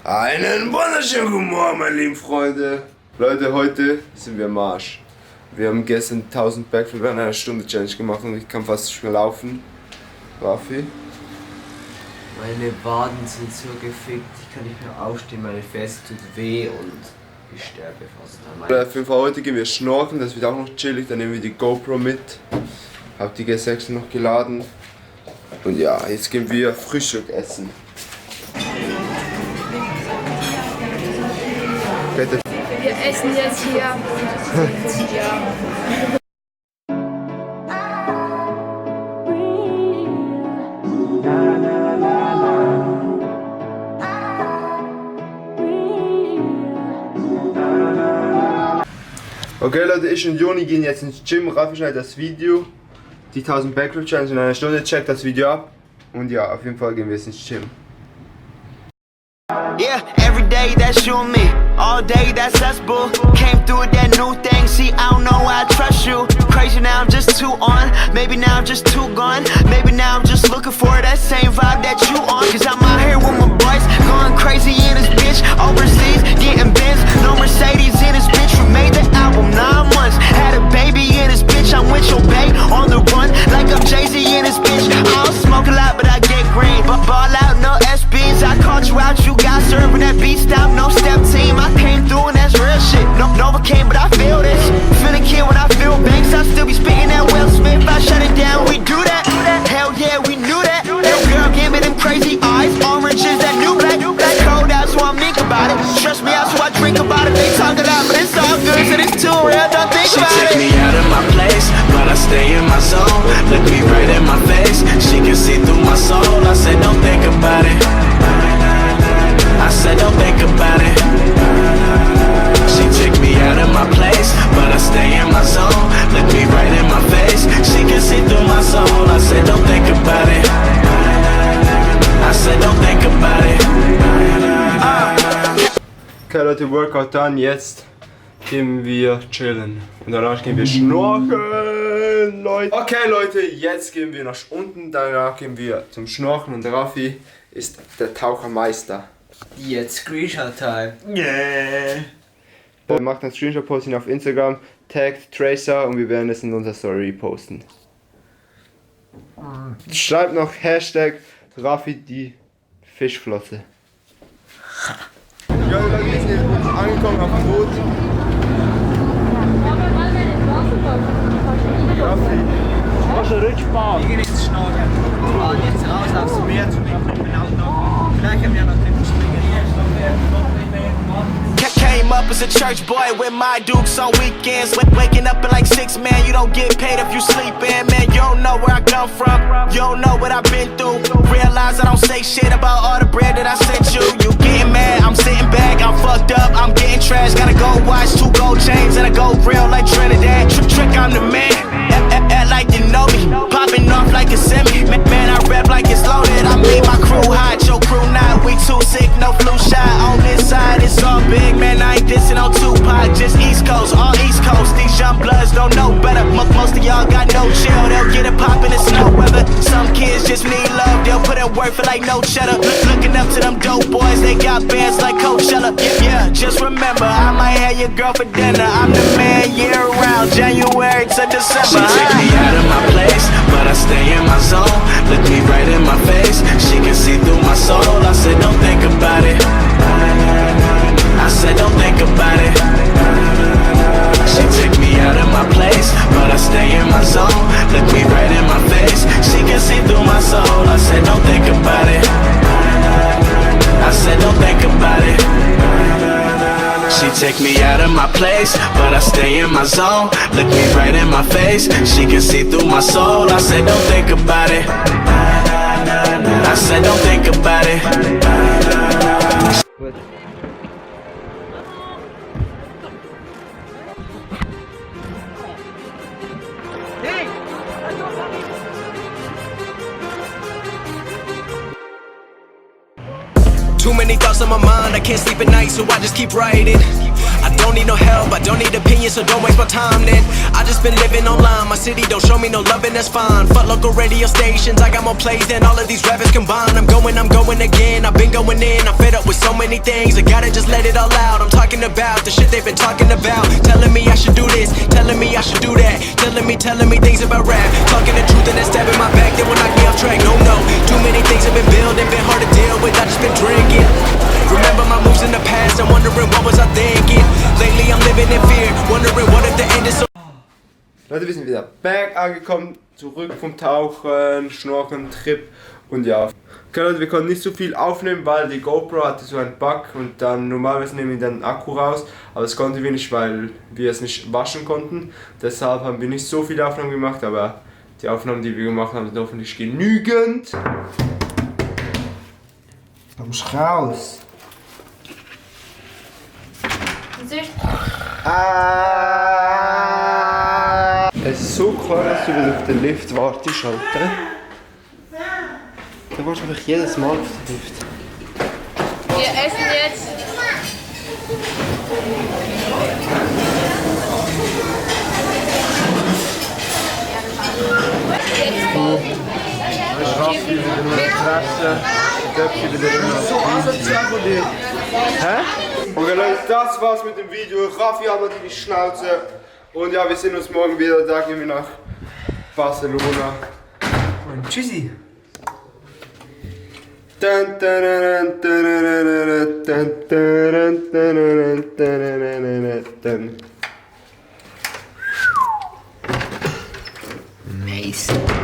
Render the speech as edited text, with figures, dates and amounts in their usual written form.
Einen wunderschönen guten Morgen, meine lieben Freunde. Leute, heute sind wir am Marsch. Wir haben gestern 1000 Backflip in einer Stunde Challenge gemacht und ich kann fast nicht mehr laufen. Raffi? Meine Waden sind so gefickt, ich kann nicht mehr aufstehen, meine Ferse tut weh und ich sterbe fast. Auf jeden Fall heute gehen wir schnorkeln, das wird auch noch chillig, dann nehmen wir die GoPro mit. Hab die G6 noch geladen. Und ja, jetzt gehen wir Frühstück essen. Wir essen jetzt hier. Okay Leute, ich und Joni gehen jetzt ins Gym. Raffi schneidet das Video. Die 1000 Backflip Challenge in einer Stunde. Checkt das Video ab. Und ja, auf jeden Fall gehen wir jetzt ins Gym. Yeah, every day that's you and me. All day that's us, boo. Came through with that new thing. See, I don't know why I trust you. Crazy now, I'm just too on. Maybe now I'm just too gone. Maybe now I'm just looking for that same vibe that you on. Cause I'm out here with my boys, going crazy in this bitch. Overseas, getting Benz, no Mercedes in this bitch. We made the album 9 months. Had a baby in this bitch. I'm with your babe on the run, like I'm Jay-Z in this bitch. I don't smoke a lot, but I get green. But ball out, no SBs. I caught you out, you got serving that beat stop, no step team. I came through and that's real shit. No, Novocaine, but I feel this. Feeling kid when I feel banks. I still be speaking that Will Smith. I shut it down, we do that. Hell yeah, we knew that. Yo girl, give me them crazy eyes. Orange is that new black. Cold out, so I'm think about it. Stress me out, so I drink about it. They talk a lot, but it's all good, so it's too real. Don't think about it. She take me out of my place, but I stay in my zone. Look me right in my face, she can see through my soul. I said don't think about it. I said don't think about it. She took me out of my place, but I stay in my zone. Look me right in my face, she can see through my soul. I said don't think about it. I said don't think about it. Okay Leute, Workout done. Jetzt gehen wir chillen. Und danach gehen wir schnorcheln, Leute. Okay Leute, jetzt gehen wir nach unten. Danach gehen wir zum Schnorcheln und Raffi ist der Tauchermeister. Jetzt Screenshot Time. Yeah! Macht ein Screenshot-Posting auf Instagram, taggt Traizzer und wir werden es in unserer Story posten. Schreibt noch Hashtag Raffi die Fischflosse. Ja Leute, wir sind jetzt angekommen auf dem Boot. Raffi, Machst du Rücksparen? Wir gehen jetzt schnorcheln. Wir fahren jetzt raus aufs Meer zu den Auto. Vielleicht haben wir noch den Springer hier. Came up as a church boy with my dukes on weekends. Waking up at like 6, man, you don't get paid if you sleep in. Man, you don't know where I come from, you don't know what I've been through. Realize I don't say shit about all the bread that I sent you. You getting mad, I'm sitting back, I'm fucked up, I'm getting trashed. Gotta go watch 2 gold chains and I go real like Trinidad. Trick, I'm the man, act like you know me. Popping off like a semi, man, I rap like it's loaded. I made my crew hot, your crew not. We too sick, no flu shot. On this side, it's all big, man, I ain't dissing on Tupac, just East Coast, all East Coast. These young bloods don't know better. Most of y'all got no chill, they'll get it poppin' in snow weather. Some kids just need love, they'll put in work for like no cheddar. Looking up to them dope boys, they got bands like Coachella. Yeah, just remember, I might have your girl for dinner. I'm the man year round, January to December. She take me out of my place, but I stay in my zone. Look me right in my face, she can see through my soul. I said don't think about it. I said don't think about it. She took me out of my place, but I stay in my zone. Look me right in my face, she can see through my soul. I said don't think about it. I said don't think about it. She take me out of my place, but I stay in my zone. Look me right in my face, she can see through my soul. I said don't think about it. I said don't think about it. Too many thoughts on my mind, I can't sleep at night, so I just keep writing. I don't need no help, I don't need opinions, so don't waste my time then. I just been living online, my city don't show me no loving, that's fine. Fuck local radio stations, I got more plays than all of these rappers combined. I'm going again, I've been going in, I'm fed up with so many things. things, I gotta just let it all out. I'm talking about the shit they've been talking about. Telling me I should do this, telling me I should do that. Telling me things about rap. Talking the truth and then stabbing my back, they will knock me off track. No, too many things have been building, been hard to deal with, I just been drinking. Remember my moves in the past, I'm wondering what was I thinking. Lately I'm living in fear, wondering what if the end is so. Leute, wir sind wieder back angekommen, zurück vom Tauchen, Schnorcheln, Trip und ja. Okay Leute, wir konnten nicht so viel aufnehmen, weil die GoPro hatte so einen Bug und dann normalerweise nehmen wir dann den Akku raus, aber das konnten wir nicht, weil wir es nicht waschen konnten. Deshalb haben wir nicht so viele Aufnahmen gemacht, aber die Aufnahmen, die wir gemacht haben, sind hoffentlich genügend. Kommst raus. Es ist so klar, dass du wieder auf den Lift wartest, Alter. Du wartest einfach jedes Mal auf den Lift. Wir essen jetzt. Hä? Okay Leute, das war's mit dem Video. Raffi hat noch die Schnauze. Und ja, wir sehen uns morgen wieder. Da gehen wir nach Barcelona. Und tschüssi. Amazing.